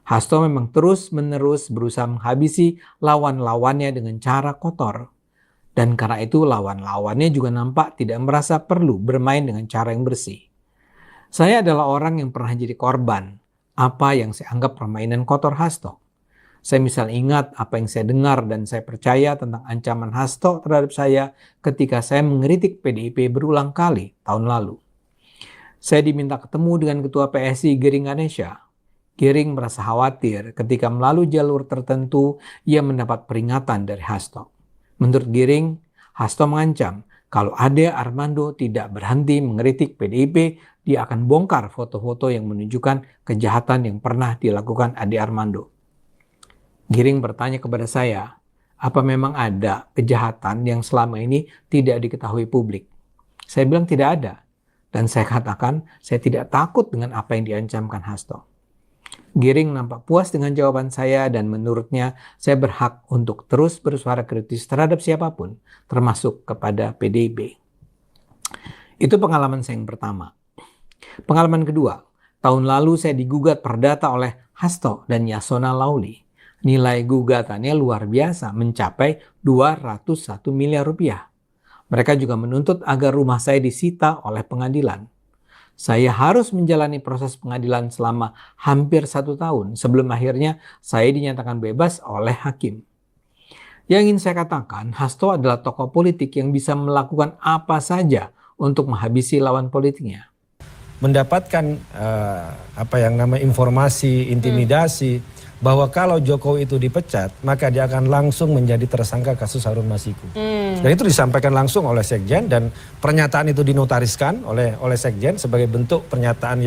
Hasto memang terus-menerus berusaha menghabisi lawan-lawannya dengan cara kotor. Dan karena itu lawan-lawannya juga nampak tidak merasa perlu bermain dengan cara yang bersih. Saya adalah orang yang pernah jadi korban apa yang saya anggap permainan kotor Hasto. Saya misal ingat apa yang saya dengar dan saya percaya tentang ancaman Hasto terhadap saya ketika saya mengkritik PDIP berulang kali tahun lalu. Saya diminta ketemu dengan Ketua PSI Giring Ganesha. Giring merasa khawatir ketika melalui jalur tertentu ia mendapat peringatan dari Hasto. Menurut Giring, Hasto mengancam kalau Ade Armando tidak berhenti mengkritik PDIP, dia akan bongkar foto-foto yang menunjukkan kejahatan yang pernah dilakukan Ade Armando. Giring bertanya kepada saya, apa memang ada kejahatan yang selama ini tidak diketahui publik? Saya bilang tidak ada. Dan saya katakan, saya tidak takut dengan apa yang diancamkan Hasto. Giring nampak puas dengan jawaban saya dan menurutnya saya berhak untuk terus bersuara kritis terhadap siapapun, termasuk kepada PDIP. Itu pengalaman saya yang pertama. Pengalaman kedua, tahun lalu saya digugat perdata oleh Hasto dan Yasona Lauli. Nilai gugatannya luar biasa, mencapai 201 miliar rupiah. Mereka juga menuntut agar rumah saya disita oleh pengadilan. Saya harus menjalani proses pengadilan selama hampir 1 tahun sebelum akhirnya saya dinyatakan bebas oleh hakim. Yang ingin saya katakan, Hasto adalah tokoh politik yang bisa melakukan apa saja untuk menghabisi lawan politiknya. Mendapatkan informasi, intimidasi bahwa kalau Jokowi itu dipecat, maka dia akan langsung menjadi tersangka kasus Harun Masiku. Dan itu disampaikan langsung oleh Sekjen dan pernyataan itu dinotariskan oleh Sekjen sebagai bentuk pernyataan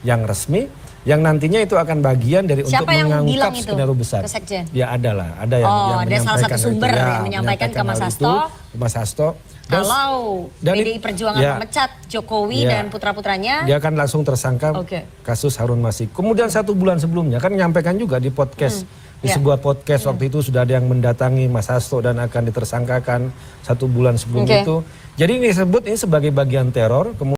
yang resmi yang nantinya itu akan bagian dari Siapa untuk mengungkap skenario besar. Ke Sekjen? Ya ada yang ada salah satu sumber yang menyampaikan ke Mas Hasto. Kalau PDI Perjuangan memecat Jokowi dan putra-putranya, dia akan langsung tersangka kasus Harun Masiku. Kemudian 1 bulan sebelumnya kan menyampaikan juga di podcast, di sebuah podcast waktu itu sudah ada yang mendatangi Mas Hasto dan akan ditersangkakan 1 bulan sebelum itu. Jadi ini disebut ini sebagai bagian teror.